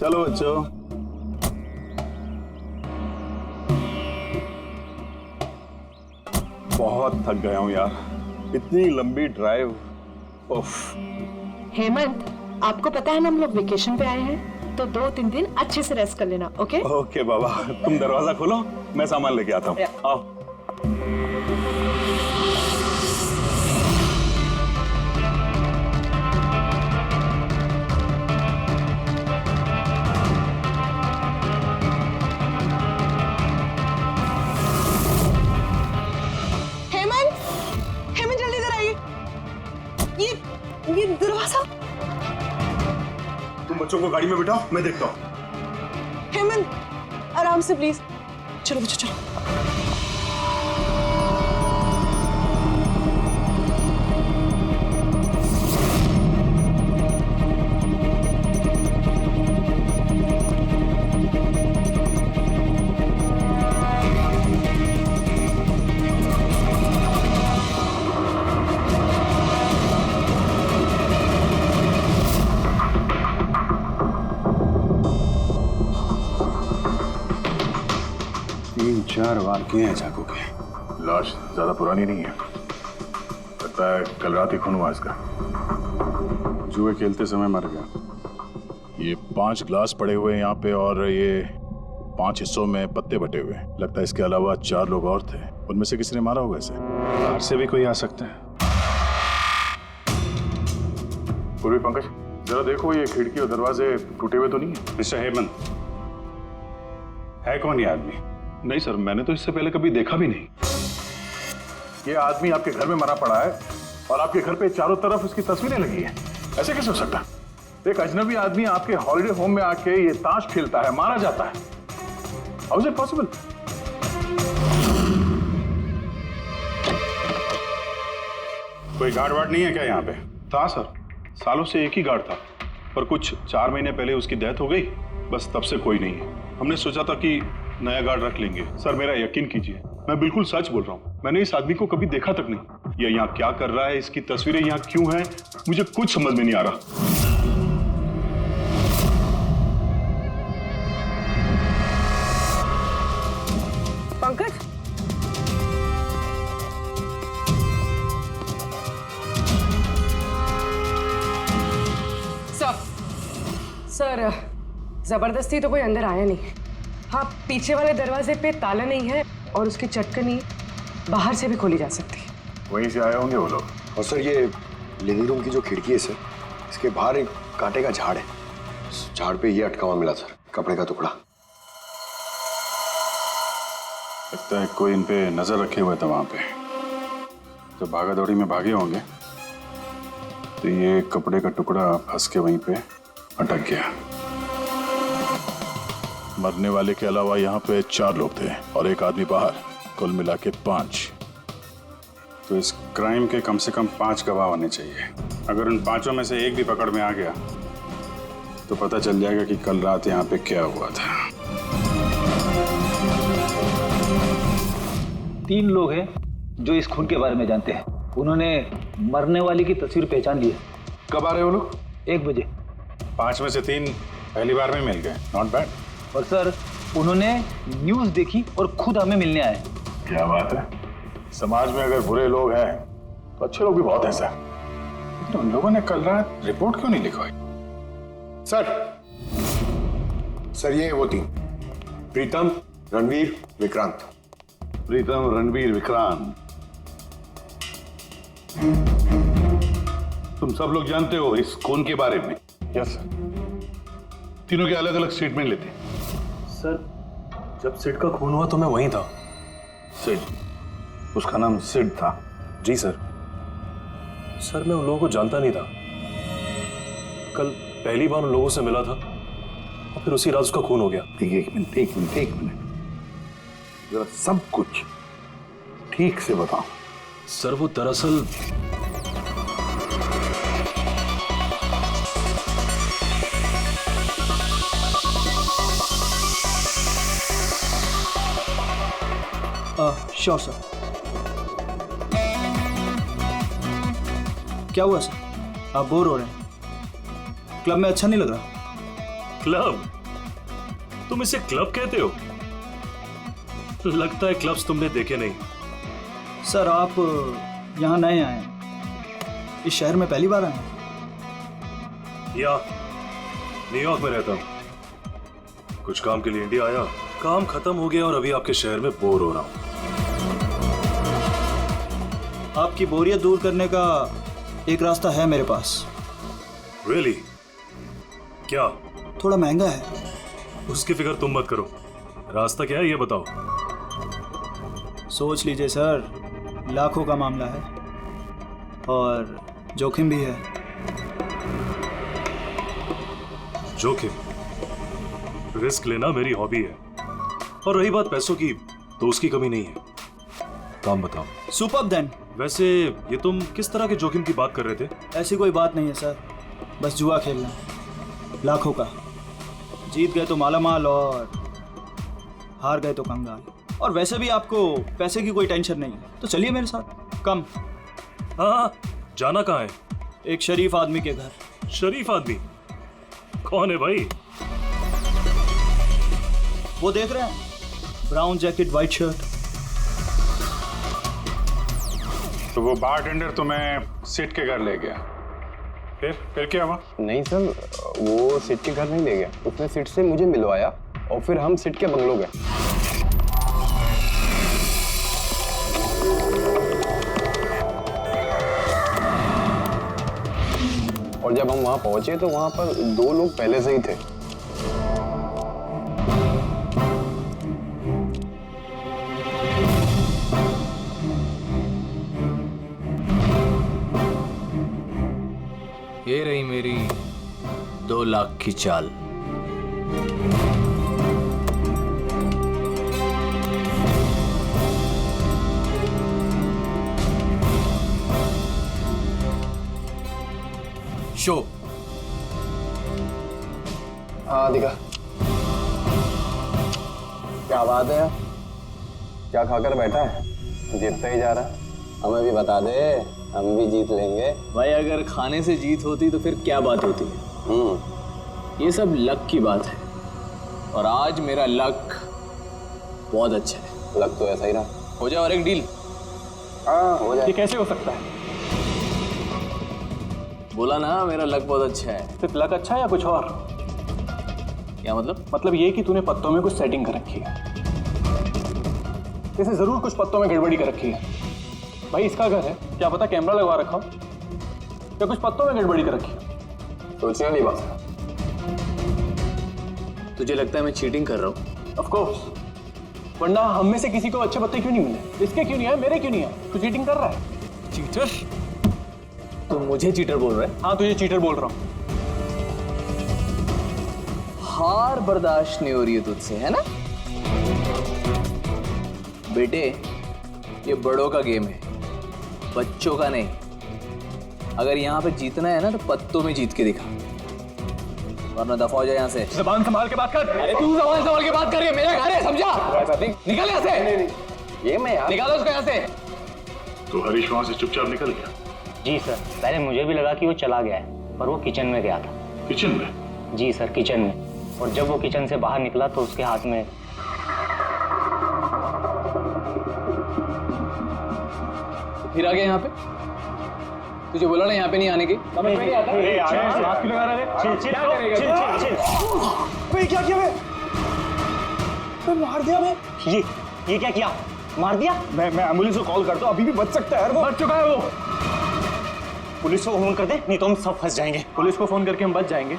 चलो बच्चों। बहुत थक गया हूँ यार, इतनी लंबी ड्राइव। उफ। हेमंत, आपको पता है ना हम लोग वेकेशन पे आए हैं, तो 2-3 दिन अच्छे से रेस्ट कर लेना। ओके ओके बाबा, तुम दरवाजा खोलो, मैं सामान लेके आता हूँ। आओ। हेमंत जल्दी इधर आइए। ये दरवाजा। तुम बच्चों को गाड़ी में बिठाओ, मैं देखता हूँ। हेमंत आराम से प्लीज। चलो बच्चों चलो। चार वार किए हैं चाकू के। लाश ज्यादा पुरानी नहीं है, लगता है कल रात ही खून हुआ इसका। जुए खेलते समय मर गया। ये 5 ग्लास पड़े हुए हैं यहाँ पे और ये 5 हिस्सों में पत्ते बटे हुए हैं। लगता है इसके अलावा 4 लोग और थे, उनमें से किसी ने मारा होगा इसे। बाहर से भी कोई आ सकता है। पूर्वी पंकज, जरा देखो ये खिड़की और दरवाजे टूटे हुए तो नहीं है? मिस्टर हेमंत, है कौन ये आदमी? नहीं सर, मैंने तो इससे पहले कभी देखा भी नहीं। ये आदमी आपके घर में मरा पड़ा है और आपके घर पे चारों तरफ इसकी तस्वीरें लगी हैं। ऐसे कैसे हो सकता है? एक अजनबी आदमी आपके हॉलिडे होम में आके ये ताश खेलता है, मारा जाता है। How is it possible? कोई गार्ड वार्ड नहीं है क्या यहाँ पे? था सर, सालों से एक ही गार्ड था, पर कुछ 4 महीने पहले उसकी डेथ हो गई, बस तब से कोई नहीं है। हमने सोचा था कि नया गार्ड रख लेंगे। सर मेरा यकीन कीजिए, मैं बिल्कुल सच बोल रहा हूँ। मैंने इस आदमी को कभी देखा तक नहीं। ये यहाँ क्या कर रहा है, इसकी तस्वीरें यहाँ क्यों हैं, मुझे कुछ समझ में नहीं आ रहा। पंकज, सर जबरदस्ती तो कोई अंदर आया नहीं। हाँ, पीछे वाले दरवाजे पे ताला नहीं है और उसकी चटकनी बाहर से भी खोली जा सकती है। वहीं से आए होंगे वो लोग। और सर ये लिविंग रूम की जो खिड़की है सर, इसके बाहर एक कांटे का झाड़ है। झाड़ पे ये अटका हुआ मिला सर, कपड़े का टुकड़ा। लगता है कोई इन पे नजर रखे हुए था वहां पे। जब भागा दौड़ी में भागे होंगे तो ये कपड़े का टुकड़ा फंस के वहीं पे अटक गया। मरने वाले के अलावा यहाँ पे 4 लोग थे और एक आदमी बाहर, कुल मिला के 5। तो इस क्राइम के कम से कम 5 गवाह होने चाहिए। अगर उन 5 में से एक भी पकड़ में आ गया तो पता चल जाएगा कि कल रात यहाँ पे क्या हुआ था। 3 लोग हैं जो इस खून के बारे में जानते हैं। उन्होंने मरने वाले की तस्वीर पहचान ली है। कब आ रहे हो लोग? 1 बजे। 5 में से 3 पहली बार में मिल गए, नॉट बैड। और सर उन्होंने न्यूज़ देखी और खुद हमें मिलने आए। क्या बात है, समाज में अगर बुरे लोग हैं तो अच्छे लोग भी बहुत हैं सर। लेकिन उन लोगों ने कल रात रिपोर्ट क्यों नहीं लिखवाई? सर ये वो 3, प्रीतम, रणवीर, विक्रांत। प्रीतम, रणवीर, विक्रांत, तुम सब लोग जानते हो इस खून के बारे में? Yes sir. तीनों के अलग अलग स्टेटमेंट लेते हैं। सर जब सिड का खून हुआ तो मैं वहीं था। सिड? उसका नाम सिड था? जी सर। सर मैं उन लोगों को जानता नहीं था। कल पहली बार उन लोगों से मिला था और फिर उसी रात उसका खून हो गया। एक मिनट, जरा सब कुछ ठीक से बताओ। सर वो दरअसल श्योर सर। क्या हुआ सर? आप बोर हो रहे हैं? क्लब में अच्छा नहीं लग रहा? क्लब तुम इसे क्लब कहते हो? लगता है क्लब्स तुमने देखे नहीं। सर आप यहाँ नए आए हैं, इस शहर में पहली बार आए हैं? या न्यूयॉर्क में रहता हूँ, कुछ काम के लिए इंडिया आया, काम खत्म हो गया और अभी आपके शहर में बोर हो रहा हूँ। आपकी बोरियत दूर करने का एक रास्ता है मेरे पास। Really? क्या? थोड़ा महंगा है। उसकी फिक्र तुम मत करो, रास्ता क्या है ये बताओ। सोच लीजिए सर, लाखों का मामला है और जोखिम भी है। जोखिम? रिस्क लेना मेरी हॉबी है, और रही बात पैसों की तो उसकी कमी नहीं है। काम बताओ। Superb then. वैसे ये तुम किस तरह के जोखिम की बात कर रहे थे? ऐसी कोई बात नहीं है सर, बस जुआ खेलना, लाखों का। जीत गए तो मालामाल और हार गए तो कंगाल। और वैसे भी आपको पैसे की कोई टेंशन नहीं है, तो चलिए मेरे साथ। कम। हाँ, जाना कहाँ है? एक शरीफ आदमी के घर। शरीफ आदमी? कौन है भाई? वो देख रहे हैं, ब्राउन जैकेट वाइट शर्ट। तो वो बारटेंडर तुम्हें सिट के घर ले गया, फिर क्या हुआ? नहीं सर, वो सिट के घर नहीं ले गया, उसने सिट से मुझे मिलवाया और फिर हम सिट के बंगलो गए। और जब हम वहां पहुंचे तो वहां पर 2 लोग पहले से ही थे। ये रही मेरी 2 लाख की चाल। शो। हाँ दिखा। क्या बात है, क्या खाकर बैठा है? जीतता ही जा रहा। हमें भी बता दे, हम भी जीत लेंगे। भाई अगर खाने से जीत होती तो फिर क्या बात होती है? ये सब लक की बात है, और आज मेरा लक बहुत अच्छा है। लग तो ऐसा ही रहा। हो जाए और एक डील। हाँ हो जाए। ये कैसे हो सकता है? बोला ना मेरा लक बहुत अच्छा है। सिर्फ लक अच्छा है या कुछ और? क्या मतलब? मतलब ये कि तूने पत्तों में कुछ सेटिंग कर रखी है। इसे जरूर कुछ पत्तों में गड़बड़ी कर रखी है। भाई इसका घर है, क्या पता कैमरा लगवा रखा हो या कुछ पत्तों में गड़बड़ी कर रखी है। सोचने वाली बात है। तुझे लगता है मैं चीटिंग कर रहा हूँ? ऑफ कोर्स, वरना हम में से किसी को अच्छे पत्ते क्यों नहीं मिले? इसके क्यों नहीं है, मेरे क्यों नहीं है? तू चीटिंग कर रहा है। चीटर? तुम मुझे चीटर बोल रहे? हाँ तुझे चीटर बोल रहा हूँ। हार बर्दाश्त नहीं हो रही है तुझसे, है ना? बेटे ये बड़ों का गेम है, बच्चों का नहीं। अगर यहाँ पे जीतना है ना तो पत्तों में जीत के दिखा, वरना दफा हो जाए यहाँ से। ज़बान संभाल के बात कर। अरे तू ज़बान संभाल के बात कर रही है, मेरा घर है, समझा? निकल यहाँ से। ये मैं यार। निकालो उसको यहाँ से। तो हरीश वहां से चुपचाप निकल गया? जी सर, पहले मुझे भी लगा कि वो चला गया है, पर वो किचन में गया था। किचन में? जी सर, किचन में। और जब वो किचन से बाहर निकला तो उसके हाथ में फिर आ गया यहाँ पे। तुझे बोला ना यहाँ पे नहीं आने की। समझ में नहीं आता। हाथ क्यों लगा रहा है? क्या किया मैं? मार दिया मैं। ये क्या किया? मार दिया? मैं एम्बुलेंस को कॉल करता हूँ, अभी भी बच सकता है यार। वो बच चुका है। वो पुलिस को फोन कर दे, नहीं तो हम सब फंस जाएंगे। पुलिस को फोन करके हम बच जाएंगे।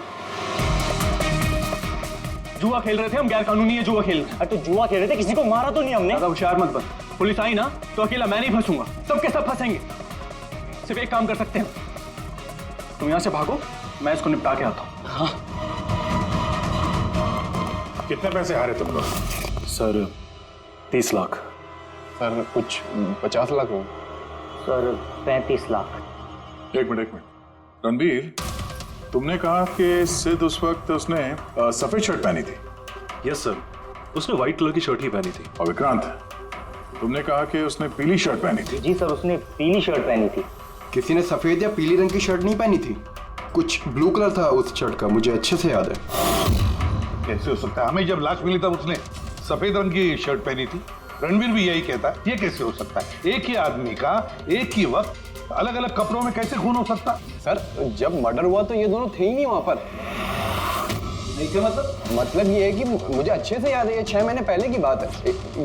जुआ खेल रहे थे हम, गैर कानूनी है जुआ खेल। अरे तो जुआ खेल रहे थे, किसी को मारा तो नहीं हमने। ज्यादा होशियार मत बन। पुलिस आई ना तो अकेला मैं नहीं फंसूंगा, सबके सब फंसेंगे। सिर्फ एक काम कर सकते हैं, तुम यहाँ से भागो, मैं इसको निपटा के आता हूँ। हाँ। कितने पैसे हारे तुम लोग? सर 30 लाख। सर कुछ 50 लाख हो। सर 35 लाख। एक मिनट। रणबीर, तुमने कहा कि सिद्ध उस वक्त उसने सफेद शर्ट पहनी थी। यस सर, उसने व्हाइट कलर की शर्ट ही पहनी थी। और विक्रांत, तुमने कहा कि उसने पीली शर्ट पहनी थी। जी सर, उसने पीली शर्ट पहनी थी। किसी ने सफेद या पीली रंग की शर्ट नहीं पहनी थी, कुछ ब्लू कलर था उस शर्ट का, मुझे अच्छे से याद है। कैसे हो सकता है? हमें जब लाश मिली तब उसने सफेद रंग की शर्ट पहनी थी। रणवीर भी यही कहता है। ये कैसे हो सकता है? एक ही आदमी का एक ही वक्त अलग अलग कपड़ों में कैसे खून हो सकता? सर जब मर्डर हुआ तो ये दोनों थे ही नहीं वहां पर। नहीं क्या मतलब ये है कि मुझे अच्छे से याद है, ये 6 महीने पहले की बात है।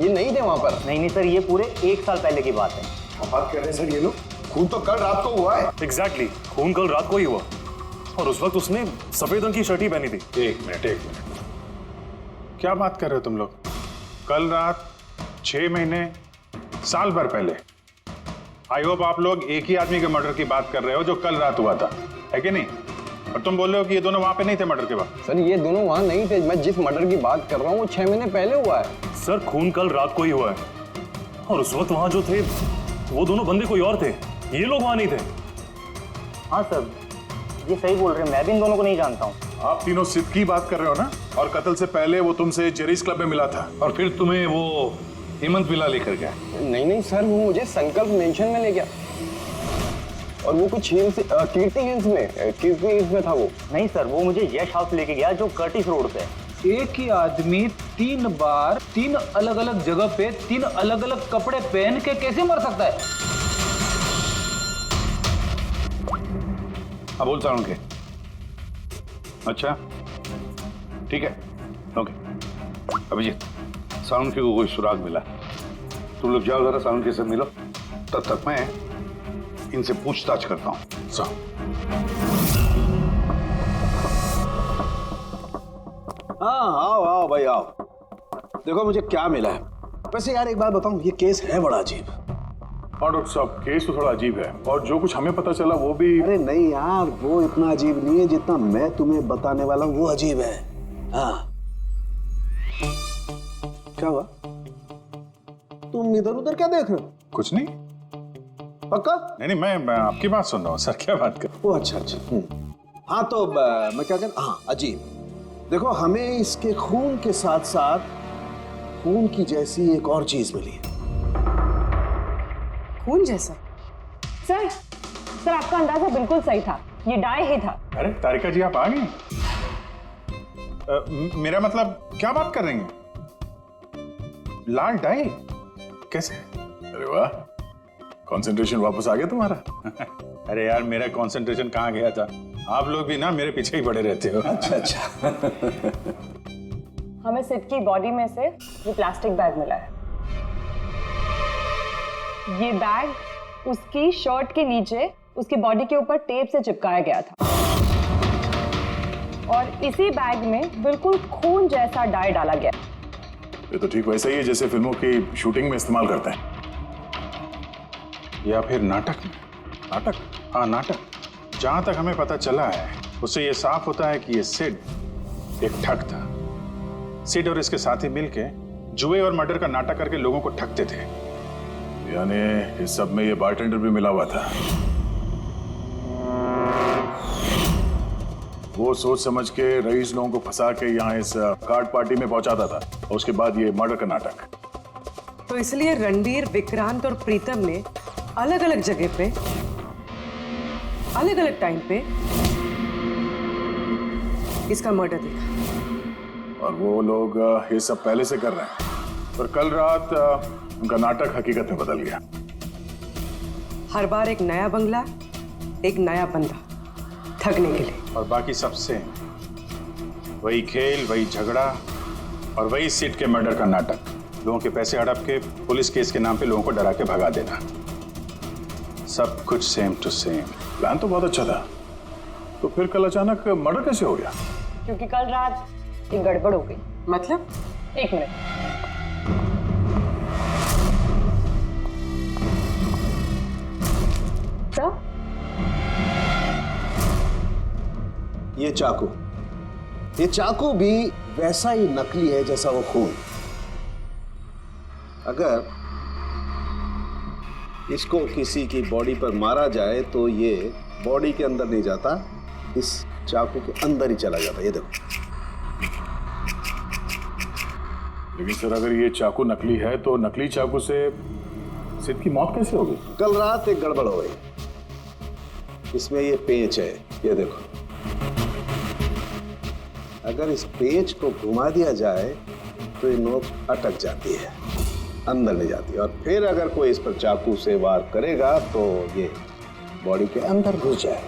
ये नहीं थे वहां पर। नहीं सर, ये पूरे 1 साल पहले की बात है। बात कर रहे हैं सर ये लोग। खून तो कल रात को हुआ है। एग्जैक्टली, खून कल रात को ही हुआ और उस वक्त उसने सफेद रंग की शर्ट ही पहनी थी। एक मिनट, क्या बात कर रहे हो तुम लोग? कल रात 6 महीने, साल भर पहले। आई होप आप लोग एक ही आदमी के मर्डर की बात कर रहे हो जो कल रात हुआ था, है कि नहीं? और तुम बोल रहे हो कि ये दोनों वहां पे नहीं थे मर्डर के वक्त। सर ये दोनों वहां नहीं थे। मैं जिस मर्डर की बात कर रहा हूँ वो 6 महीने पहले हुआ है। सर खून कल रात को ही हुआ है और उस वक्त वहां जो थे वो दोनों बंदे कोई और थे, ये लोग वहां नहीं थे। हाँ सर, ये सही बोल रहे हैं, मैं भी इन दोनों को नहीं जानता हूँ। आप तीनों सिद्ध की बात कर रहे हो ना? और कत्ल से पहले वो तुमसे जेरीज क्लब में मिला था और फिर तुम्हें वो हेमंत विला लेकर गया। नहीं सर, वो मुझे संकल्प मेंशन में ले गया और वो कुछ कीर्ति हिल्स में था वो। नहीं सर, वो मुझे यश हाउस लेके गया जो कर्टिस रोड पे है। एक ही आदमी 3 बार 3 अलग अलग जगह पे 3 अलग अलग कपड़े पहन के कैसे मर सकता है? हाँ बोल साउंड के। अच्छा ठीक है, ओके। अभिजीत, साउंड के को कोई सुराग मिला? तुम लोग जाओ जरा साउंड के से मिलो, तब तक मैं इनसे पूछताछ करता हूँ। सो हाँ आओ आओ भाई आओ। देखो मुझे क्या मिला है। वैसे यार एक बात बताऊं, ये केस है बड़ा अजीब। और डॉक्टर साहब केस तो थोड़ा अजीब है और जो कुछ हमें पता चला वो भी। अरे नहीं यार, वो इतना अजीब नहीं है जितना मैं तुम्हें बताने वाला हूं वो अजीब है। हाँ क्या हुआ? तुम इधर उधर क्या देख रहे हो? कुछ नहीं। पक्का? नहीं मैं आपकी बात सुन रहा हूँ सर। क्या बात कर? ओ अच्छा। हाँ तो मैं क्या कह, हाँ अजीब। देखो हमें इसके खून के साथ साथ खून की जैसी एक और चीज मिली है। खून जैसा? सर आपका अंदाजा बिल्कुल सही था, ये डाई ही था। अरे तारिका जी आप आ गई? मेरा मतलब क्या बात कर रही हैं? लाल डाई कैसे? अरे वाह, कंसंट्रेशन वापस आ गया तुम्हारा। अरे यार मेरा कंसंट्रेशन कहाँ गया था? आप लोग भी ना मेरे पीछे ही पड़े रहते हो। अच्छा हमें सिड की बॉडी में से ये प्लास्टिक बैग मिला है। ये बैग उसकी शर्ट के नीचे उसकी बॉडी के ऊपर टेप से चिपकाया गया था और इसी बैग में बिल्कुल खून जैसा डाई डाला गया। ये तो ठीक वैसा ही है जैसे फिल्मों की शूटिंग में इस्तेमाल करते हैं, या फिर नाटक में। नाटक? हाँ नाटक। जहां तक हमें पता चला है उससे ये साफ होता है कि ये सिड एक ठग था। सिड और इसके साथी मिलके जुए और मर्डर का नाटक करके लोगों को ठगते थे। यानी इस सब में ये बारटेंडर भी मिला हुआ था। वो सोच समझ के रईस लोगों को फंसा के यहाँ इस कार्ड पार्टी में पहुंचाता था और उसके बाद ये मर्डर का नाटक। तो इसलिए रणवीर, विक्रांत और प्रीतम ने अलग अलग जगह पे अलग अलग टाइम पे इसका मर्डर देखा। और वो लोग ये सब पहले से कर रहे हैं, पर कल रात उनका नाटक हकीकत में बदल गया। हर बार एक नया बंगला, एक नया बंदा ठगने के लिए, और बाकी सबसे वही खेल, वही झगड़ा और वही सिट के मर्डर का नाटक। लोगों के पैसे हड़प के पुलिस केस के नाम पे लोगों को डरा के भगा देना। सब कुछ सेम टू सेम। प्लान तो बहुत अच्छा था, तो फिर कल अचानक मर्डर कैसे हो गया? क्योंकि कल रात एक गड़बड़ हो गई। मतलब? एक मिनट। सर ये चाकू भी वैसा ही नकली है जैसा वो खून। अगर इसको किसी की बॉडी पर मारा जाए तो ये बॉडी के अंदर नहीं जाता, इस चाकू के अंदर ही चला जाता। ये देखो। लेकिन सर अगर ये चाकू नकली है तो नकली चाकू से सिद्ध की मौत कैसे हो गई? कल रात एक गड़बड़ हो गई। इसमें ये पेंच है, ये देखो। अगर इस पेच को घुमा दिया जाए तो ये नोक अटक जाती है, अंदर ले जाती है, और फिर अगर कोई इस पर चाकू से वार करेगा तो ये बॉडी के अंदर घुस जाए।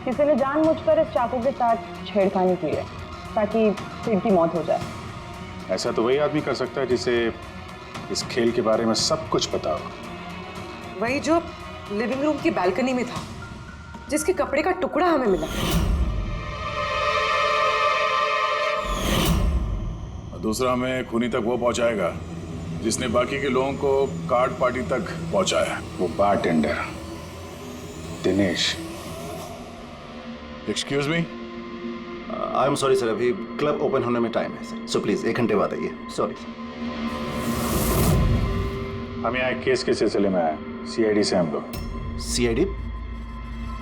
किसी ने जानबूझकर इस चाकू के साथ छेड़खानी की है ताकि फिर की मौत हो जाए। ऐसा तो वही आदमी कर सकता है जिसे इस खेल के बारे में सब कुछ पता हो। वही जो लिविंग रूम की बालकनी में था, जिसके कपड़े का टुकड़ा हमें मिला। और दूसरा हमें खूनी तक वो पहुंचाएगा जिसने बाकी के लोगों को कार्ड पार्टी तक पहुंचाया, वो bartender Dinesh. Excuse me, I am sorry sir, अभी क्लब ओपन होने में टाइम है सर, सो प्लीज 1 घंटे बाद आइए। Sorry sir. हम यहाँ एक केस के सिलसिले में आए, सीआईडी से हम लोग। सीआईडी?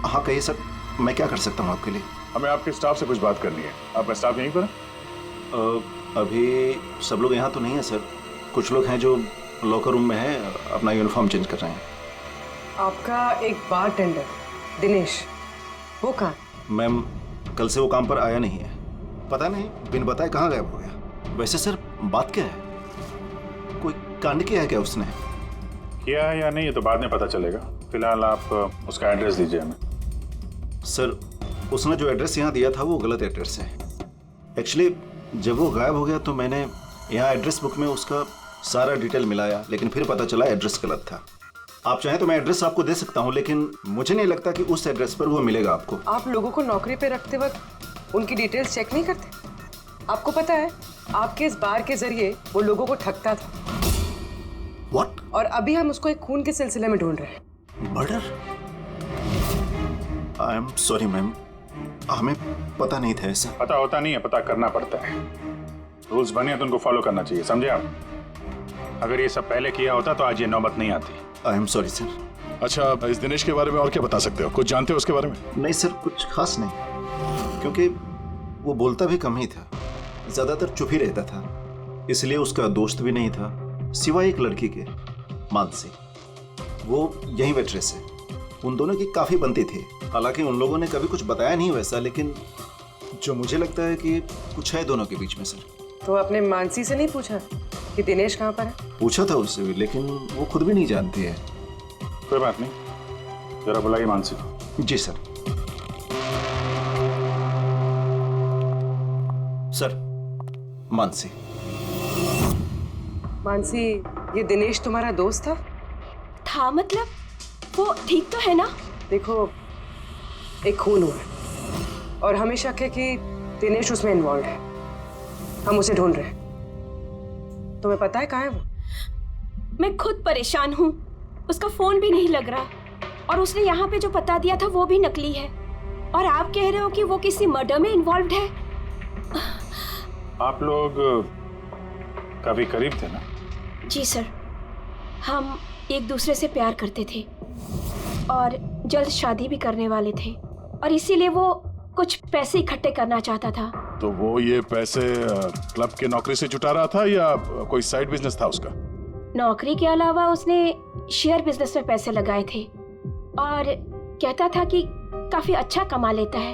हाँ कहिए सर, मैं क्या कर सकता हूँ आपके लिए? हमें आपके स्टाफ से कुछ बात करनी है। आपका स्टाफ यहीं पर है? अभी सब लोग यहाँ तो नहीं है सर, कुछ लोग हैं जो लॉकर रूम में है, अपना यूनिफॉर्म चेंज कर रहे हैं। आपका एक बारटेंडर दिनेश, वो कहाँ? मैम कल से वो काम पर आया नहीं है, पता नहीं बिन बताए कहाँ गायब हो गया। वैसे सर बात क्या है, कोई कांड किया है क्या उसने? किया है या नहीं ये तो बाद में पता चलेगा, फिलहाल आप उसका एड्रेस दीजिए हमें। सर उसने जो एड्रेस यहाँ दिया था वो गलत एड्रेस है। एक्चुअली जब वो गायब हो गया तो मैंने यहाँ एड्रेस बुक में उसका सारा डिटेल मिलाया, लेकिन फिर पता चला एड्रेस गलत था। आप चाहें तो मैं एड्रेस आपको दे सकता हूँ, लेकिन मुझे नहीं लगता कि उस एड्रेस पर वो मिलेगा आपको। आप लोगों को नौकरी पे रखते वक्त उनकी डिटेल्स चेक नहीं करते? आपको पता है आपके इस बार के जरिए वो लोगों को ठगता था। What? और अभी हम उसको एक खून के सिलसिले में ढूंढ रहे हैं। Murder? I am sorry ma'am, हमें पता नहीं था ऐसा। पता होता नहीं है, पता करना पड़ता है। रूल्स बने हैं तो उनको फॉलो करना चाहिए, समझे आप? अगर ये सब पहले किया होता तो आज ये नौबत नहीं आती। I am sorry sir. अच्छा, इस दिनेश के बारे में और क्या बता सकते हो? कुछ जानते हो उसके बारे में? नहीं सर, कुछ खास नहीं, क्योंकि वो बोलता भी कम ही था, ज्यादातर चुप ही रहता था, इसलिए उसका दोस्त भी नहीं था सिवाय एक लड़की के, मानसी। वो यही वेट्रेस है, उन दोनों की काफी बनती थी। हालांकि उन लोगों ने कभी कुछ बताया नहीं वैसा, लेकिन जो मुझे लगता है कि कुछ है दोनों के बीच में सर। तो आपने मानसी से नहीं पूछा कि दिनेश कहाँ पर है? पूछा था उससे भी, लेकिन वो खुद भी नहीं जानती है। कोई बात नहीं, जरा बुलाइए मानसी को। जी सर। सर, मानसी। मानसी, ये दिनेश तुम्हारा दोस्त था? था मतलब? वो ठीक तो है ना? देखो, एक खून हुआ है और हमें शक है कि दिनेश उसमें इन्वॉल्व है। हम उसे ढूंढ रहे हैं। तुम्हें पता है कहाँ है वो? मैं खुद परेशान हूँ, उसका फोन भी नहीं लग रहा, और उसने यहाँ पे जो पता दिया था वो भी नकली है, और आप कह रहे हो कि वो किसी मर्डर में इन्वॉल्व है। आप लोग काफी करीब थे ना? जी सर, हम एक दूसरे से प्यार करते थे और जल्द शादी भी करने वाले थे, और इसीलिए वो कुछ पैसे इकट्ठे करना चाहता था। तो वो ये पैसे क्लब के नौकरी से जुटा रहा था या कोई साइड बिजनेस था उसका? नौकरी के अलावा उसने शेयर बिजनेस में पैसे लगाए थे, और कहता था कि काफी अच्छा कमा लेता है,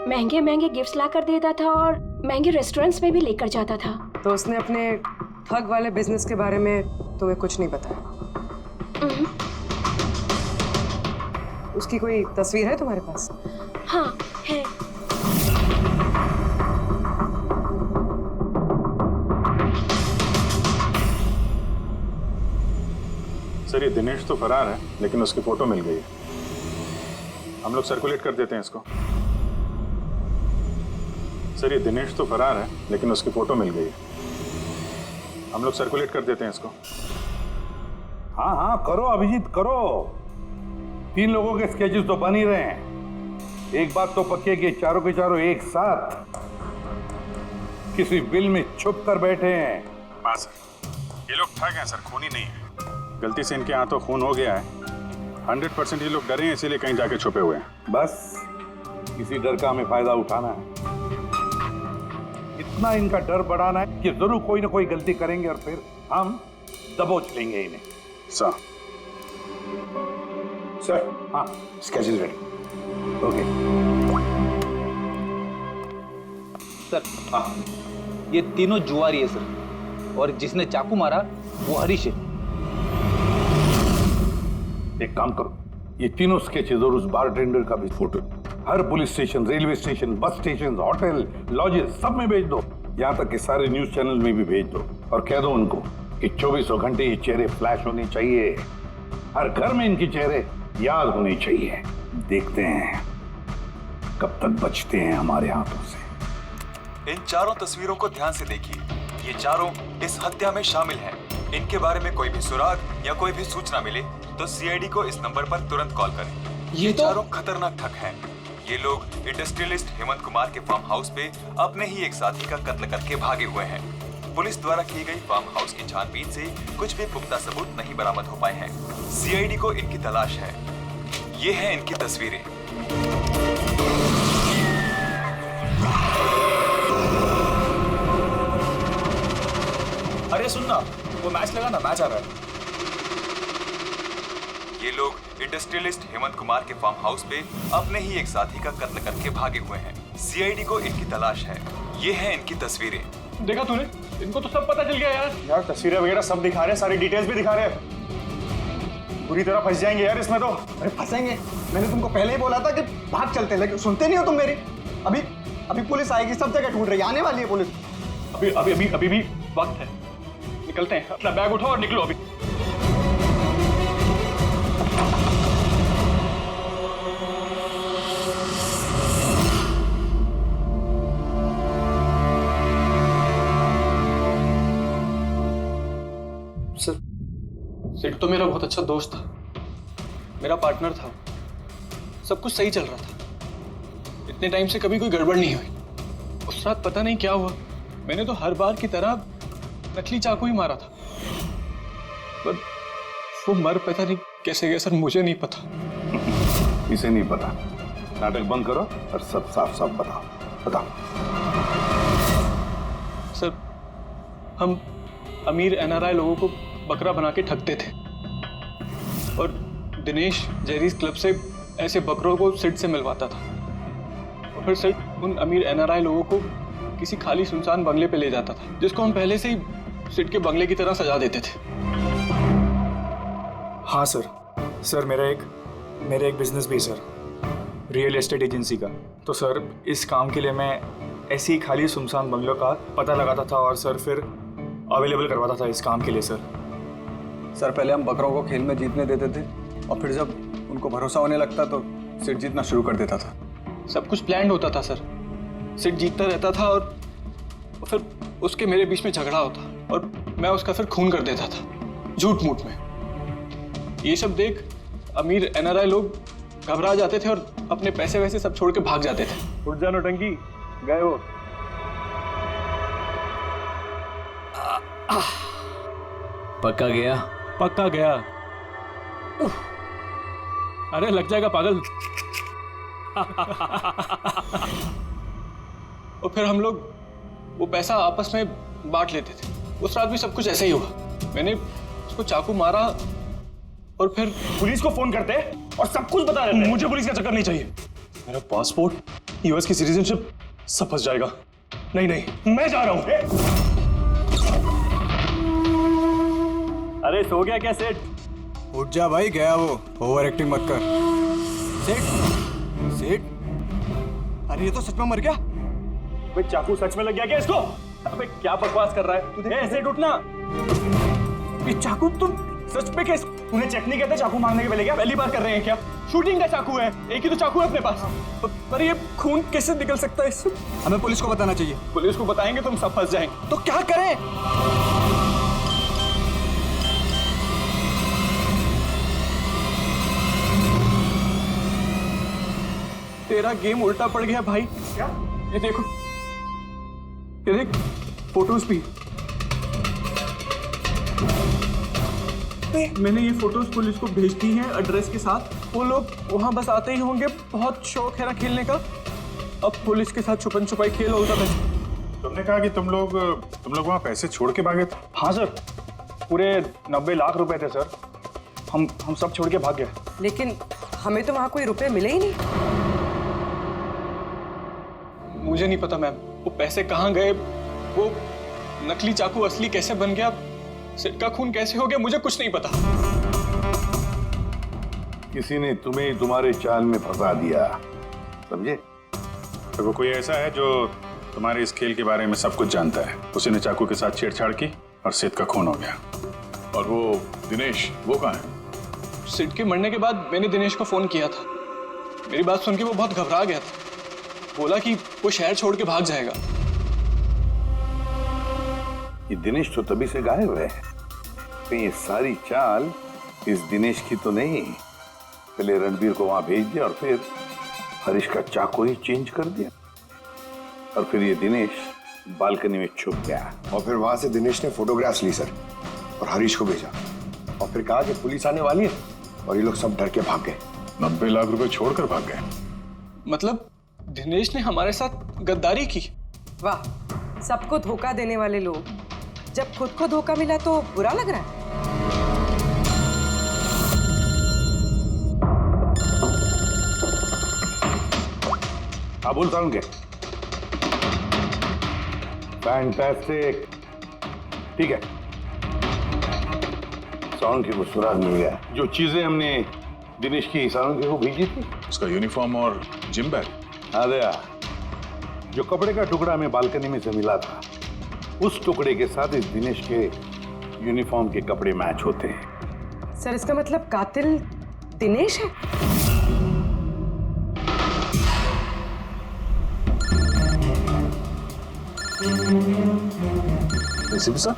महंगे महंगे गिफ्ट्स ला कर देता था और महंगे रेस्टोरेंट्स में भी लेकर जाता था। तो उसने अपने ठग वाले बिजनेस के बारे में तुम्हें कुछ नहीं बताया? उसकी कोई तस्वीर है तुम्हारे पास? हाँ है। सर, ये दिनेश तो फरार है, लेकिन उसकी फोटो मिल गई है। हम लोग सर्कुलेट कर देते हैं इसको। सर, ये दिनेश तो फरार है, लेकिन उसकी फोटो मिल गई है। हम लोग सर्कुलेट कर देते हैं इसको। हाँ हाँ करो अभिजीत करो, 3 लोगों के स्केचेस तो बन ही रहे हैं। एक बात तो पक्की है कि चारों के चारों एक साथ किसी बिल में छुप कर बैठे हैं। हाँ सर, ये लोग ठग हैं सर, खूनी नहीं है। गलती से इनके हाथों खून हो गया है। 100% ये लोग डरे हैं, इसीलिए कहीं जाके छुपे हुए हैं। बस किसी डर का हमें फायदा उठाना है, इतना इनका डर बढ़ाना है कि जरूर कोई ना कोई गलती करेंगे और फिर हम दबोच लेंगे इन्हें। सर, हाँ, स्केचेस रेडी। ओके। सर हाँ, ये तीनों जुआरी है सर, और जिसने चाकू मारा वो हरीश है। एक काम करो, ये तीनों स्केचेस और उस बारटेंडर का भी फोटो हर police station, railway station, bus station, hotel, lodges सब में भेज दो। यहाँ तक कि सारे न्यूज चैनल में भी भेज दो और कह दो उनको कि 24 घंटे ये चेहरे फ्लैश होने चाहिए, हर घर में इनके चेहरे याद होने चाहिए। देखते हैं कब तक बचते हैं हमारे हाथों से। इन चारों तस्वीरों को ध्यान से देखिए, ये चारों इस हत्या में शामिल हैं। इनके बारे में कोई भी सुराग या कोई भी सूचना मिले तो सीआईडी को इस नंबर पर तुरंत कॉल करें। ये चारों खतरनाक ठग हैं। ये लोग इंडस्ट्रियलिस्ट हेमंत कुमार के फार्म हाउस पे अपने ही एक साथी का कत्ल करके भागे हुए हैं। पुलिस द्वारा की गई फार्म हाउस की छानबीन से कुछ भी पुख्ता सबूत नहीं बरामद हो पाए हैं। सीआईडी को इनकी तलाश है। ये हैं इनकी तस्वीरें। अरे सुनना, वो मैच लगा ना, मैच आ रहा है। ये लोग इंडस्ट्रियलिस्ट हेमंत कुमार के फार्म हाउस पे अपने ही एक साथी का कत्ल करके भागे हुए हैं। सीआईडी को इनकी तलाश है। ये हैं इनकी तस्वीरें। देखा तूने, इनको तो सब पता चल गया यार। यार तस्वीरें वगैरह सब दिखा रहे हैं, सारी डिटेल्स भी दिखा रहे हैं। बुरी तरह फंस जाएंगे यार इसमें तो। अरे फंसेंगे, मैंने तुमको पहले ही बोला था कि भाग चलते, लेकिन सुनते नहीं हो तुम मेरी। अभी पुलिस आएगी, सब जगह ढूंढ रही है, आने वाली है पुलिस। अभी भी वक्त है, निकलते हैं। अपना बैग उठाओ और निकलो अभी। सर, सिड तो मेरा बहुत अच्छा दोस्त था, मेरा पार्टनर था, सब कुछ सही चल रहा था। इतने टाइम से कभी कोई गड़बड़ नहीं हुई। उस रात पता नहीं क्या हुआ, मैंने तो हर बार की तरह नकली चाकू ही मारा था, पर वो मर पता नहीं कैसे गया सर, मुझे नहीं पता। इसे नहीं पता, नाटक बंद करो और सब साफ साफ बताओ। सर, हम अमीर एनआरआई लोगों को बकरा बना के ठगते थे, और दिनेश जेरीज क्लब से ऐसे बकरों को सिड से मिलवाता था, और फिर सिड उन अमीर एनआरआई लोगों को किसी खाली सुनसान बंगले पे ले जाता था, जिसको हम पहले से ही सिड के बंगले की तरह सजा देते थे। हाँ सर मेरा एक बिजनेस भी है सर, रियल एस्टेट एजेंसी का। तो सर इस काम के लिए मैं ऐसी खाली सुनसान बंगलों का पता लगाता था और सर फिर अवेलेबल करवाता था इस काम के लिए। सर पहले हम बकरों को खेल में जीतने देते थे, और फिर जब उनको भरोसा होने लगता तो सिड जीतना शुरू कर देता था। सब कुछ प्लान्ड होता था सर, सिड जीतता रहता था और फिर उसके मेरे बीच में झगड़ा होता, और मैं उसका फिर खून कर देता था झूठ मूठ में। ये सब देख अमीर एनआरआई लोग घबरा जाते थे और अपने पैसे वैसे सब छोड़ के भाग जाते थे। उठ जानो टंकी, गए वो। पक्का गया? पक्का गया। अरे लग जाएगा पागल। और फिर हम लोग वो पैसा आपस में बांट लेते थे। उस रात भी सब कुछ ऐसे ही हुआ। मैंने उसको चाकू मारा और फिर पुलिस को फोन करते और सब कुछ बता देते। मुझे पुलिस का चक्कर नहीं चाहिए। मेरा पासपोर्ट, यूएस की सिटीजनशिप सब फंस जाएगा। नहीं, मैं जा रहा हूं। अरे सो गया क्या सेठ? उठ जा भाई, गया वो, ओवर एक्टिंग मत कर। सेठ, अरे ये तो सच में मर गया। भाई चाकू सच में लग गया क्या इसको? अबे क्या बकवास कर रहा है? सेठ उठना। ये चाकू तुम सच में कैसे? तूने चेक नहीं करता चाकू मारने के पहले? क्या पहली बार कर रहे हैं क्या? शूटिंग का चाकू है, एक ही तो चाकू है अपने पास। पर ये खून कैसे निकल सकता है इससे? हमें पुलिस को बताना चाहिए। पुलिस को बताएंगे तुम सब फंस जाएंगे। तो क्या करें? तेरा गेम उल्टा पड़ गया भाई। क्या? ये देखो, ये देख फोटोज भी। मैंने ये फोटोज पुलिस को भेज दी हैं एड्रेस के साथ। वो लोग वहां बस आते ही होंगे, बहुत शौक है ना खेलने का। अब पुलिस के साथ छुपन छुपाई खेल होता है। तुमने कहा कि तुम लोग वहां पैसे छोड़ के भागे थे? हाँ सर, पूरे 90 लाख रुपए थे सर। हम सब छोड़ के भाग गए। लेकिन हमें तो वहां कोई रुपए मिले ही नहीं। मुझे नहीं पता मैम, वो पैसे कहाँ गए, वो नकली चाकू असली कैसे बन गया, सिड का खून कैसे हो गया, मुझे कुछ नहीं पता। किसी ने तुम्हें तुम्हारे चाल में फंसा दिया, समझे? तो वो कोई ऐसा है जो तुम्हारे इस खेल के बारे में सब कुछ जानता है। उसी ने चाकू के साथ छेड़छाड़ की और सिड का खून हो गया। और वो दिनेश, वो कहाँ है? सिड के मरने के बाद मैंने दिनेश को फोन किया था। मेरी बात सुन के वो बहुत घबरा गया था, बोला कि वो शहर छोड़ के भाग जाएगा। ये दिनेश तो तभी से गायब है। तो ये सारी चाल इस दिनेश की तो नहीं। पहले रणबीर को वहां भेज दिया और फिर हरीश का चाकू ही चेंज कर दिया, और फिर ये दिनेश बालकनी में छुप गया। और फिर वहां से दिनेश ने फोटोग्राफ्स ली सर और हरीश को भेजा, और फिर कहा कि पुलिस आने वाली है, और ये लोग सब डर के भाग गए। 90 लाख रुपए छोड़कर भाग गए। मतलब दिनेश ने हमारे साथ गद्दारी की? वाह, सबको धोखा देने वाले लोग, जब खुद को धोखा मिला तो बुरा लग रहा है। हाँ बोल साउंड के। फैंटास्टिक, ठीक है। साउंड की को सुराग मिल गया। जो चीजें हमने दिनेश की साउंड को भेजी थी, उसका यूनिफॉर्म और जिम बैग। अरे जो कपड़े का टुकड़ा हमें बालकनी में से मिला था, उस टुकड़े के साथ इस दिनेश के यूनिफॉर्म के कपड़े मैच होते हैं। सर इसका मतलब कातिल दिनेश है? ACP sir,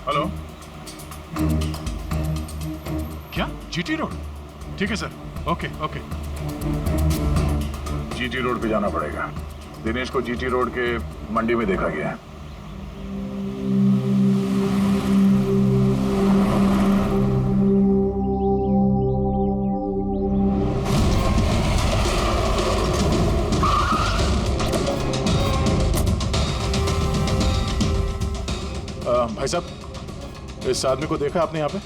hello. क्या जीटी रोड? ठीक है sir, okay okay. GT road पे जाना पड़ेगा। दिनेश को जीटी रोड के मंडी में देखा गया है। भाई साहब, इस आदमी को देखा आपने यहाँ पे?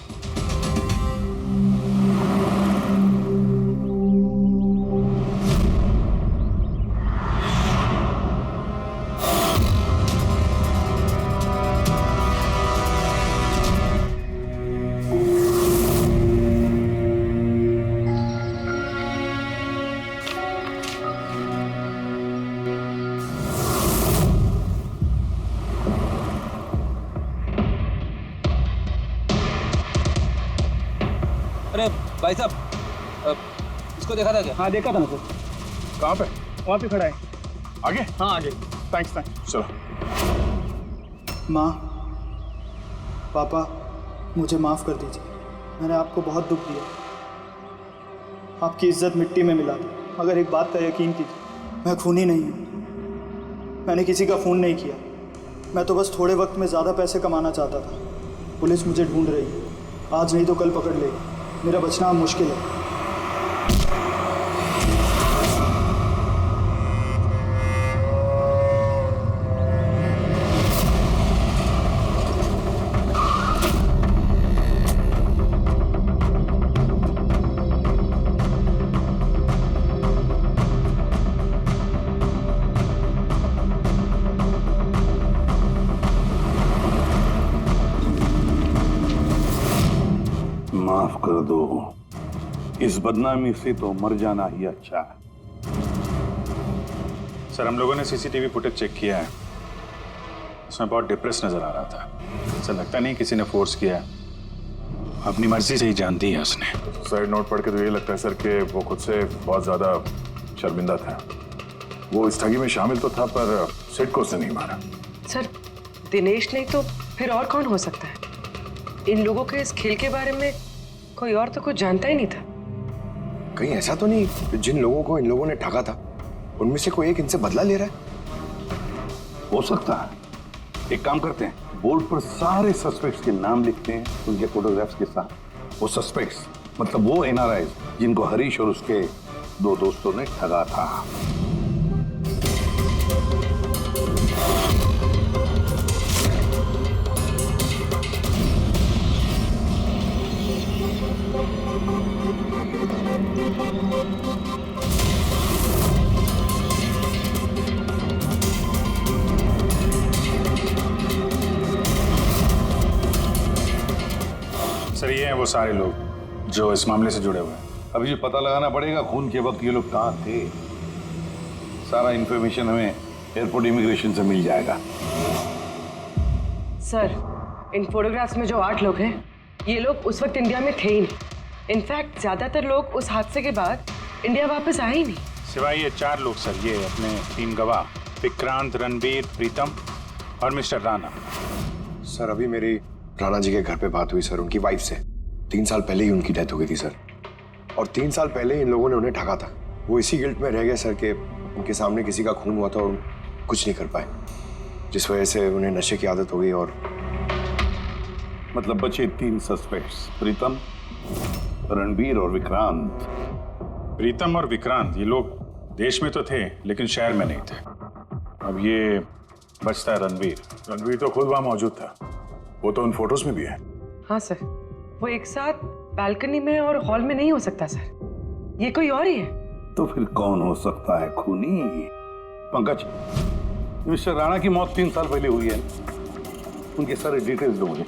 अरे भाई साहब, इसको देखा था क्या? हाँ देखा था ना सर। कहाँ पे? वहाँ पे खड़ा है। आगे? हाँ आगे। Thanks thanks. चलो। माँ, पापा, मुझे माफ़ कर दीजिए। मैंने आपको बहुत दुख दिया। आपकी इज्जत मिट्टी में मिला दी। मगर एक बात का यकीन कीजिए, मैं खूनी नहीं हूँ। मैंने किसी का खून नहीं किया। मैं तो बस थोड़े वक्त में ज़्यादा पैसे कमाना चाहता था। पुलिस मुझे ढूंढ रही है, आज नहीं तो कल पकड़ लेगी। मेरा बचना अब मुश्किल है। माफ कर दो, इस बदनामी से तो मर जाना ही अच्छा है। सर हम लोगों ने सीसीटीवी फुटेज चेक किया है, उसमें बहुत डिप्रेस नजर आ रहा था। ऐसा लगता नहीं किसी ने फोर्स किया है, अपनी मर्जी से ही जान दी है उसने। साइड नोट पढ़ के तो ये लगता है सर कि वो खुद से बहुत ज्यादा शर्मिंदा था। वो इस ठगी में शामिल तो था पर सिड को उसने नहीं मारा। सर दिनेश नहीं तो फिर और कौन हो सकता है? इन लोगों के इस खेल के बारे में कोई और तो कुछ जानता ही नहीं था। कहीं ऐसा तो नहीं कि जिन लोगों को इन लोगों ने ठगा था उनमें से कोई एक इनसे बदला ले रहा है? हो सकता है। एक काम करते हैं, बोर्ड पर सारे सस्पेक्ट्स के नाम लिखते हैं उनके फोटोग्राफ्स के साथ। वो सस्पेक्ट्स मतलब वो एनआरआईज जिनको हरीश और उसके दो दोस्तों ने ठगा था। ये हैं वो सारे लोग जो इस मामले से जुड़े हुए हैं। अभी ये पता लगाना पड़ेगा खून के वक्त ये लोग कहाँ थे। सारा इंफॉर्मेशन हमें एयरपोर्ट इमिग्रेशन से मिल जाएगा। सर, इन फोटोग्राफ्स में जो 8 लोग हैं, ये लोग उस वक्त इंडिया में थे ही नहीं। इनफैक्ट ज्यादातर लोग उस हादसे के बाद इंडिया वापस आए ही नहीं। सिवाय ये 4 लोग सर, ये अपने 3 गवाह विक्रांत, रणबीर, प्रीतम और मिस्टर राणा। सर अभी मेरी राणा जी के घर पे बात हुई सर, उनकी वाइफ से। 3 साल पहले ही उनकी डेथ हो गई थी सर, और 3 साल पहले इन लोगों ने उन्हें ठगा था। वो इसी गिल्ट में रह गए सर कि उनके सामने किसी का खून हुआ था और कुछ नहीं कर पाए, जिस वजह से उन्हें नशे की आदत हो गई। और मतलब बचे 3 सस्पेक्ट्स, प्रीतम, रणबीर और विक्रांत। प्रीतम और विक्रांत ये लोग देश में तो थे लेकिन शहर में नहीं थे। अब ये बचता है रणबीर। रणबीर तो खुद वहां मौजूद था, वो तो उन फोटोज में भी है। हाँ सर, वो एक साथ बालकनी में और हॉल में नहीं हो सकता सर, ये कोई और ही है। तो फिर कौन हो सकता है खूनी? पंकज, मिस्टर राणा की मौत 3 साल पहले हुई है, उनके सारे डिटेल्स दो मुझे।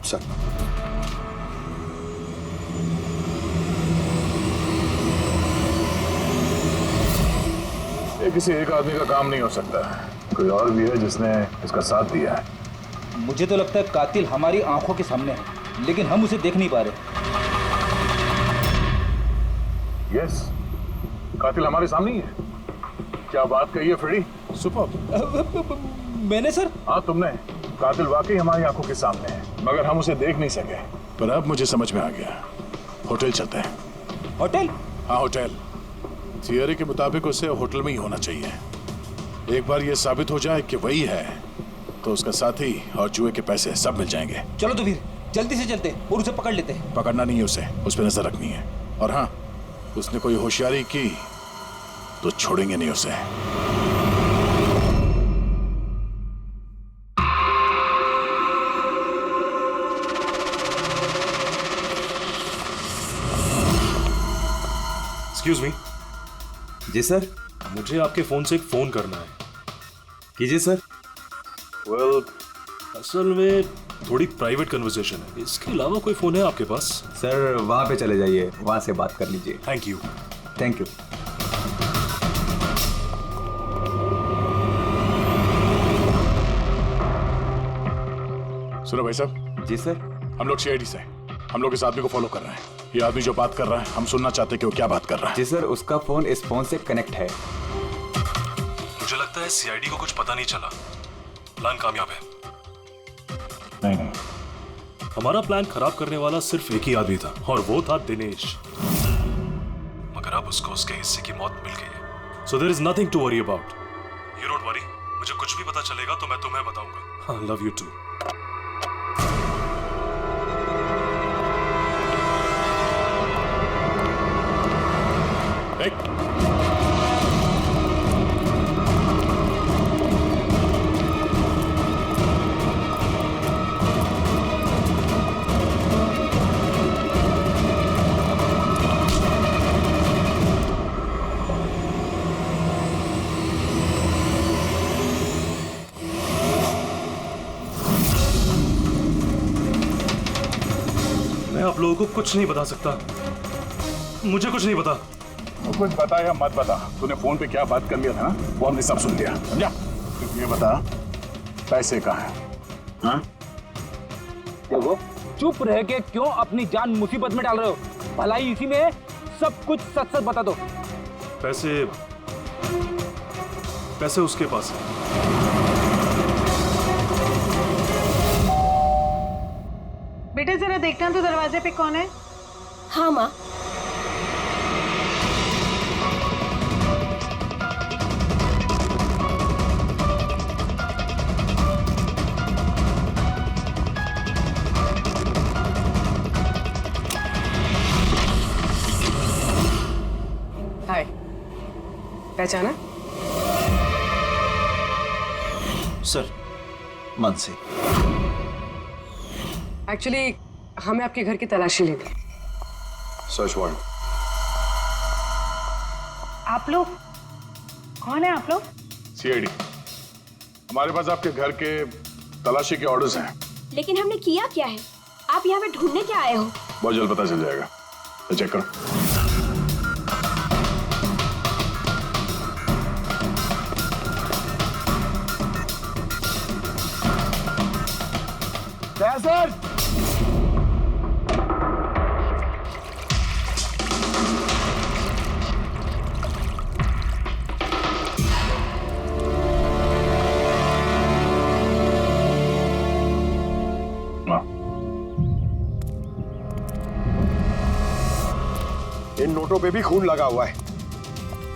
सर ये किसी एक आदमी का काम नहीं हो सकता, कोई और भी है जिसने इसका साथ दिया है। मुझे तो लगता है कातिल हमारी आंखों के सामने है, लेकिन हम उसे देख नहीं पा रहे। यस, कातिल हमारे सामने ही है। क्या बात कही है फ्रेडी? सुपर। मैंने सर? हाँ तुमने। कातिल वाकई हमारी आंखों के सामने है, मगर हम उसे देख नहीं सके। पर अब मुझे समझ में आ गया, होटल चलते हैं। होटल? हाँ होटल। थियरी के मुताबिक उसे होटल में ही होना चाहिए। एक बार ये साबित हो जाए कि वही है तो उसका साथी और जुए के पैसे सब मिल जाएंगे। चलो तो फिर जल्दी से चलते और उसे पकड़ लेते हैं। पकड़ना नहीं है उसे, उस पर नजर रखनी है। और हाँ, उसने कोई होशियारी की तो छोड़ेंगे नहीं उसे। Excuse me. जी सर। मुझे आपके फोन से एक फोन करना है। कीजिए सर। वेल, असल में थोड़ी प्राइवेट कन्वर्सेशन है, इसके अलावा कोई फोन है आपके पास? सर वहां पे चले जाइए, वहां से बात कर लीजिए। Thank you. Thank you. सुनो भाई साहब। जी सर। हम लोग सीआईडी से, हम लोग इस आदमी को फॉलो कर रहे हैं। ये आदमी जो बात कर रहा है, हम सुनना चाहते हैं कि वो क्या बात कर रहा है। जी सर, उसका फोन इस फोन से कनेक्ट है। मुझे लगता है सीआईडी को कुछ पता नहीं चला। प्लान कामयाब है। नहीं, हमारा प्लान खराब करने वाला सिर्फ एक ही आदमी था और वो था दिनेश। मगर अब उसको उसके हिस्से की मौत मिल गई है। So there is nothing to worry about. You don't worry, मुझे कुछ भी पता चलेगा तो मैं तुम्हें बताऊंगा। I love you too. मैं आप लोगों को कुछ नहीं बता सकता, मुझे कुछ नहीं पता। तो कुछ बता या मत बता, तूने फोन पे क्या बात कर लिया था ना, वो हमने सब सुन लिया, समझा? ये बता, पैसे कहाँ हैं? हाँ? देखो, चुप रह के क्यों अपनी जान मुसीबत में डाल रहे हो? भलाई इसी में है, सब कुछ सच सच बता दो। पैसे उसके पास है। बेटे जरा देखना तो दरवाजे पे कौन है? हाँ माँ। हाय, पहचाना? सर, मानसी। एक्चुअली हमें आपके घर की तलाशी लेनी। Search warrant. आप लोग कौन है? आप लोग सीआईडी। हमारे पास आपके घर के तलाशी के ऑर्डर्स हैं। लेकिन हमने किया क्या है? आप यहाँ पे ढूंढने क्या आए हो? बहुत जल्द पता चल जाएगा, तो चेक करो। सर इन नोटों पे भी खून लगा हुआ है।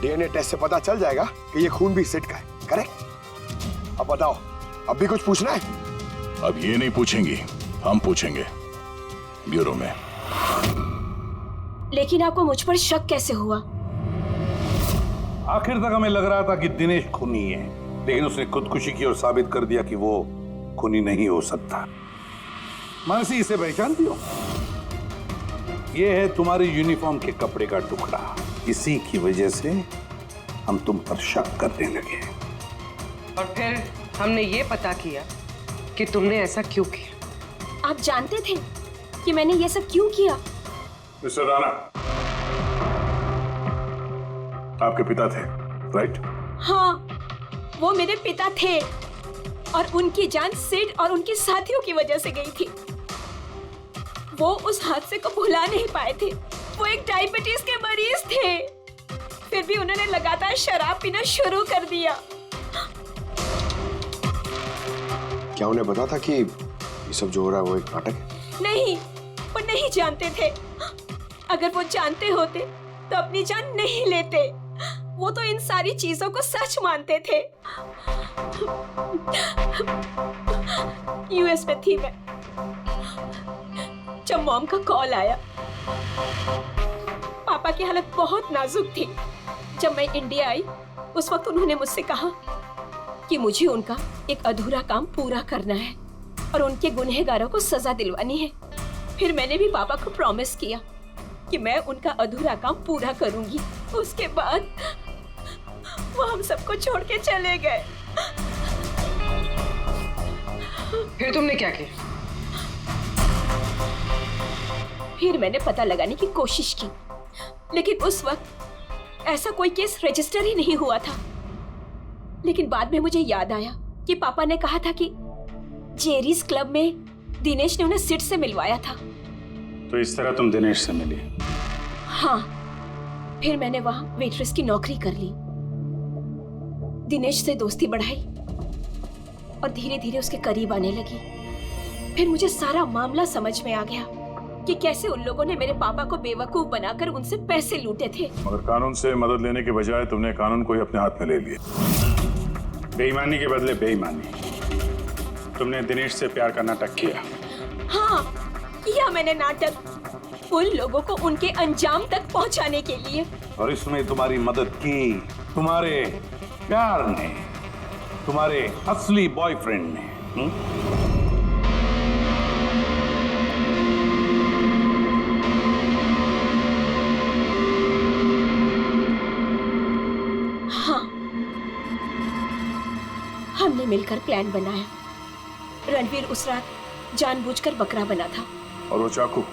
डीएनए टेस्ट से पता चल जाएगा कि ये खून भी सिट का है, करेक्ट? अब बताओ, अब भी कुछ पूछना है? अब ये नहीं पूछेंगी, हम पूछेंगे ब्यूरो में। लेकिन आपको मुझ पर शक कैसे हुआ? आखिर तक हमें लग रहा था कि दिनेश खूनी है, लेकिन उसने खुदकुशी की और साबित कर दिया कि वो खूनी नहीं हो सकता। मानसी, इसे पहचानती हो? ये है तुम्हारे यूनिफॉर्म के कपड़े का टुकड़ा। इसी की वजह से हम तुम पर शक करने लगे और फिर हमने ये पता किया कि तुमने ऐसा क्यों किया। आप जानते थे कि मैंने ये सब क्यों किया? मिस्टर राणा, आपके पिता थे, राइट? हाँ, वो मेरे पिता थे और उनकी जान सिड और उनके साथियों की वजह से गई थी। वो उस हादसे को भुला नहीं पाए थे। वो एक डायबिटीज के मरीज थे, फिर भी उन्होंने लगातार शराब पीना शुरू कर दिया। क्या उन्हें पता था कि ये सब जो हो रहा है वो एक नाटक है? नहीं, वो नहीं जानते थे। अगर वो जानते होते तो अपनी जान नहीं लेते। वो तो इन सारी चीजों को सच मानते थे। यूएस में थी मैं जब मॉम का कॉल आया। पापा की हालत बहुत नाजुक थी। जब मैं इंडिया आई उस वक्त उन्होंने मुझसे कहा कि मुझे उनका एक अधूरा काम पूरा करना है और उनके गुनहगारों को सजा दिलवानी है। फिर मैंने भी पापा को प्रॉमिस किया कि मैं उनका अधूरा काम पूरा करूंगी। उसके बाद वो हम सबको छोड़ के चले गए। फिर तुमने क्या किया? फिर मैंने पता लगाने की कोशिश की, लेकिन उस वक्त ऐसा कोई केस रजिस्टर ही नहीं हुआ था। लेकिन बाद में मुझे याद आया कि पापा ने कहा था कि जेरीज क्लब में दिनेश ने उन्हें सिड से मिलवाया था। तो इस तरह तुम दिनेश से मिली? हाँ, फिर मैंने वहां वेट्रेस की नौकरी कर ली। दिनेश से दोस्ती बढ़ाई और धीरे धीरे उसके करीब आने लगी। फिर मुझे सारा मामला समझ में आ गया कि कैसे उन लोगों ने मेरे पापा को बेवकूफ बनाकर उनसे पैसे लूटे थे। मगर कानून से मदद लेने के बजाय तुमने कानून को ही अपने हाथ में ले लिया। बेईमानी के बदले बेईमानी। तुमने दिनेश से प्यार का नाटक किया। हाँ, किया मैंने नाटक उन लोगों को उनके अंजाम तक पहुंचाने के लिए। और इसमें तुम्हारी मदद की तुम्हारे प्यार ने, तुम्हारे असली बॉयफ्रेंड ने। हाँ, हमने मिलकर प्लान बनाया। रणवीर उस रात जानबूझकर बकरा बना था। और वो चाकू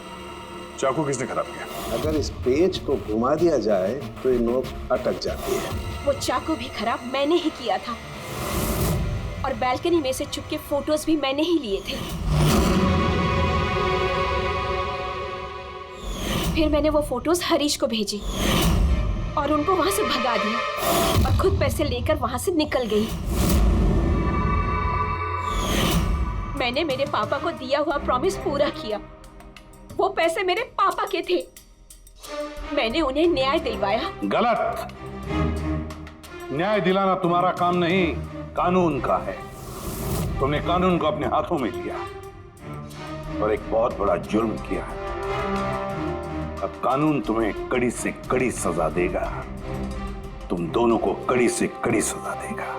चाकू किसने खराब किया? अगर इस पेज को घुमा दिया जाए तो ये नोक अटक जाती है। वो चाकू भी खराब मैंने ही किया था और बालकनी में से चुपके फोटोज भी मैंने ही लिए थे। फिर मैंने वो फोटोज हरीश को भेजी और उनको वहां से भगा दिया और खुद पैसे लेकर वहां से निकल गई। मैंने मेरे पापा को दिया हुआ प्रॉमिस पूरा किया। वो पैसे मेरे पापा के थे। मैंने उन्हें न्याय दिलवाया। गलत। न्याय दिलाना तुम्हारा काम नहीं, कानून का है। तुमने कानून को अपने हाथों में लिया और एक बहुत बड़ा जुर्म किया है। अब कानून तुम्हें कड़ी से कड़ी सजा देगा। तुम दोनों को कड़ी से कड़ी सजा देगा।